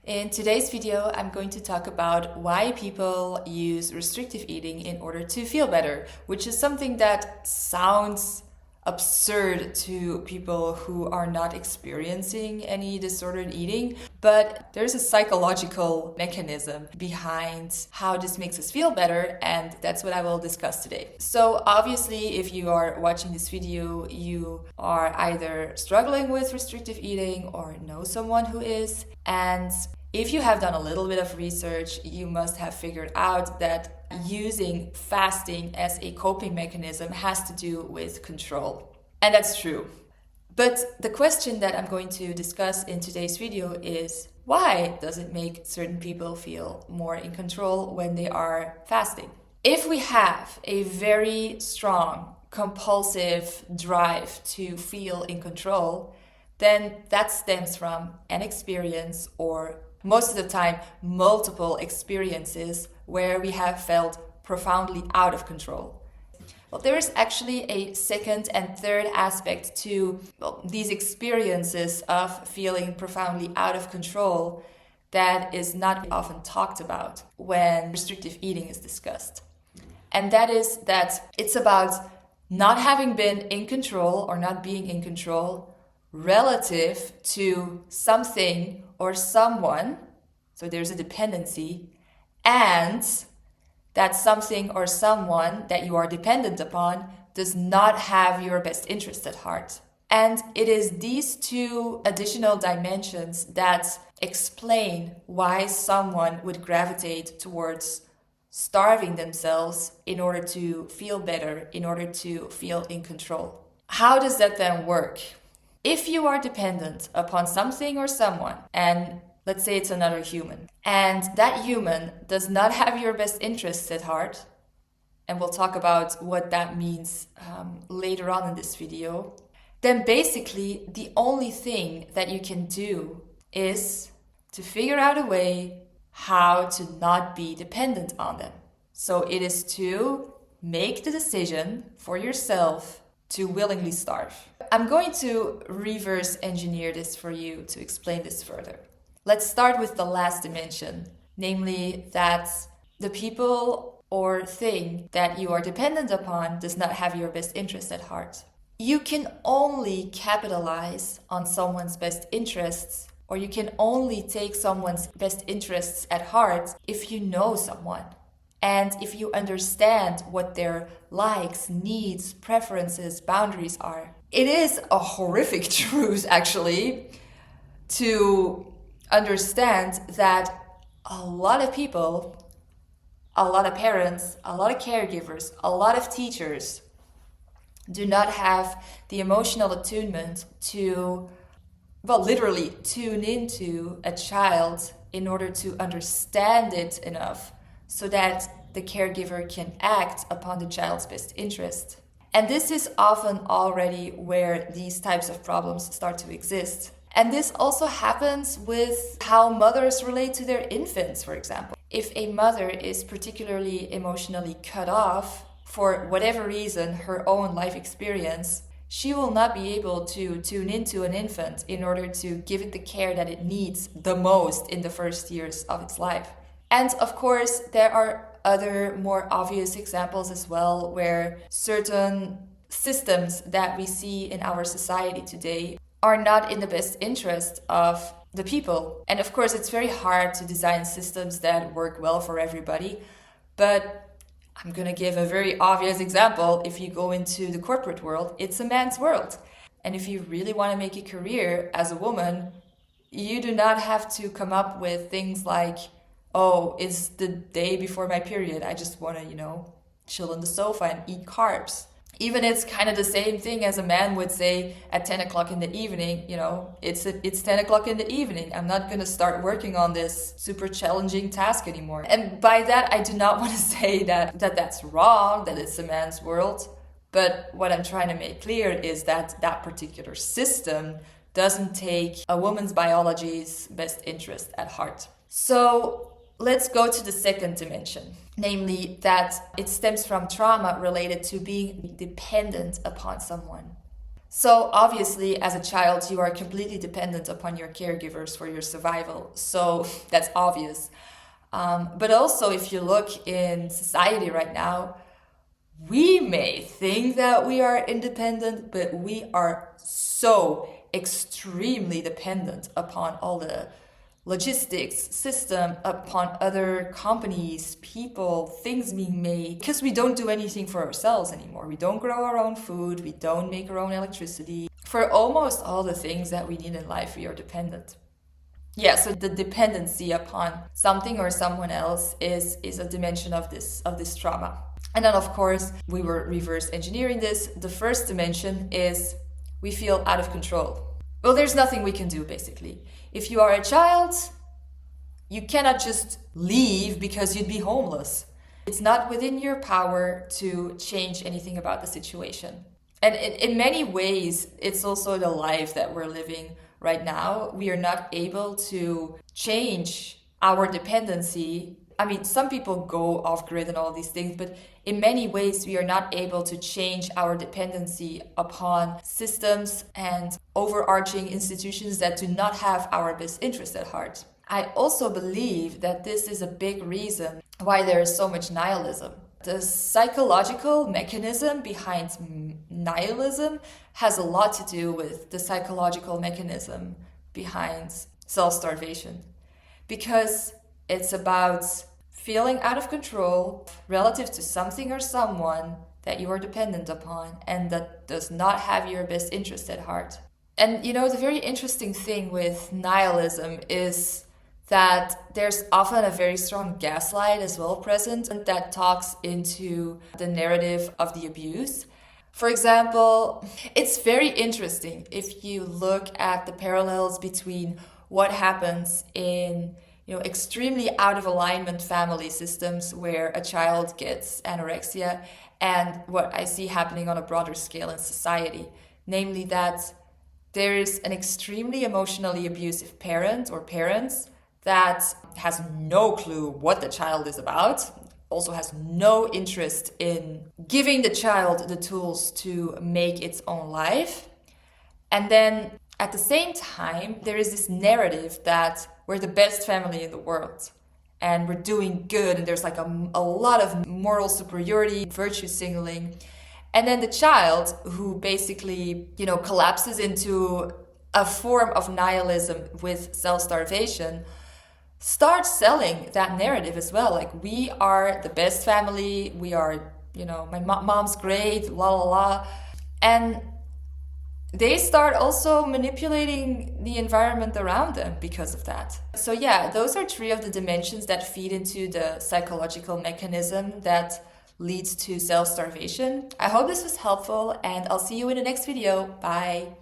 In today's video, I'm going to talk about why people use restrictive eating in order to feel better, which is something that sounds absurd to people who are not experiencing any disordered eating, but there's a psychological mechanism behind how this makes us feel better, and that's what I will discuss today. So obviously, if you are watching this video, you are either struggling with restrictive eating or know someone who is, and if you have done a little bit of research, you must have figured out that using fasting as a coping mechanism has to do with control. And that's true. But the question that I'm going to discuss in today's video is, why does it make certain people feel more in control when they are fasting? If we have a very strong, compulsive drive to feel in control, then that stems from an experience, or most of the time, multiple experiences where we have felt profoundly out of control. Well, there is actually a second and third aspect to these experiences of feeling profoundly out of control that is not often talked about when restrictive eating is discussed. And that is that it's about not having been in control or not being in control relative to something or someone, so there's a dependency, and that something or someone that you are dependent upon does not have your best interest at heart. And it is these two additional dimensions that explain why someone would gravitate towards starving themselves in order to feel better, in order to feel in control. How does that then work? If you are dependent upon something or someone, and let's say it's another human, and that human does not have your best interests at heart, and we'll talk about what that means later on in this video, then basically the only thing that you can do is to figure out a way how to not be dependent on them. So it is to make the decision for yourself to willingly starve. I'm going to reverse engineer this for you to explain this further. Let's start with the last dimension, namely that the people or thing that you are dependent upon does not have your best interest at heart. You can only capitalize on someone's best interests, or you can only take someone's best interests at heart if you know someone. And if you understand what their likes, needs, preferences, boundaries are. It is a horrific truth, actually, to understand that a lot of people, a lot of parents, a lot of caregivers, a lot of teachers do not have the emotional attunement to, literally tune into a child in order to understand it enough so that the caregiver can act upon the child's best interest. And this is often already where these types of problems start to exist. And this also happens with how mothers relate to their infants, for example. If a mother is particularly emotionally cut off for whatever reason, her own life experience, she will not be able to tune into an infant in order to give it the care that it needs the most in the first years of its life. And of course, there are other more obvious examples as well, where certain systems that we see in our society today are not in the best interest of the people. And of course, it's very hard to design systems that work well for everybody. But I'm going to give a very obvious example. If you go into the corporate world, it's a man's world. And if you really want to make a career as a woman, you do not have to come up with things like, oh, it's the day before my period, I just want to, chill on the sofa and eat carbs. Even it's kind of the same thing as a man would say at 10 o'clock in the evening, it's 10 o'clock in the evening. I'm not going to start working on this super challenging task anymore. And by that, I do not want to say that that's wrong, that it's a man's world. But what I'm trying to make clear is that that particular system doesn't take a woman's biology's best interest at heart. So let's go to the second dimension, namely that it stems from trauma related to being dependent upon someone. So obviously, as a child, you are completely dependent upon your caregivers for your survival. So that's obvious. But also, if you look in society right now, we may think that we are independent, but we are so extremely dependent upon all the logistics system, upon other companies, people, things being made, because we don't do anything for ourselves anymore. We don't grow our own food, we don't make our own electricity. For almost all the things that we need in life, we are dependent. Yeah, so the dependency upon something or someone else is a dimension of this trauma. And then of course, we were reverse engineering this. The first dimension is we feel out of control. Well, there's nothing we can do basically. If you are a child, you cannot just leave because you'd be homeless. It's not within your power to change anything about the situation. And in many ways, it's also the life that we're living right now. We are not able to change our dependency. I mean, some people go off grid and all these things, but in many ways, we are not able to change our dependency upon systems and overarching institutions that do not have our best interest at heart. I also believe that this is a big reason why there is so much nihilism. The psychological mechanism behind nihilism has a lot to do with the psychological mechanism behind self-starvation, because it's about feeling out of control relative to something or someone that you are dependent upon and that does not have your best interest at heart. And you know, the very interesting thing with nihilism is that there's often a very strong gaslight as well present that talks into the narrative of the abuse. For example, it's very interesting if you look at the parallels between what happens in extremely out of alignment family systems where a child gets anorexia and what I see happening on a broader scale in society. Namely that there is an extremely emotionally abusive parent or parents that has no clue what the child is about, also has no interest in giving the child the tools to make its own life. And then at the same time, there is this narrative that we're the best family in the world and we're doing good and there's like a lot of moral superiority, virtue signaling. And then the child who basically, collapses into a form of nihilism with self-starvation starts selling that narrative as well. Like, we are the best family, we are, my mom's great, la la la. And they start also manipulating the environment around them because of that. So yeah, those are 3 of the dimensions that feed into the psychological mechanism that leads to self-starvation. I hope this was helpful and I'll see you in the next video. Bye.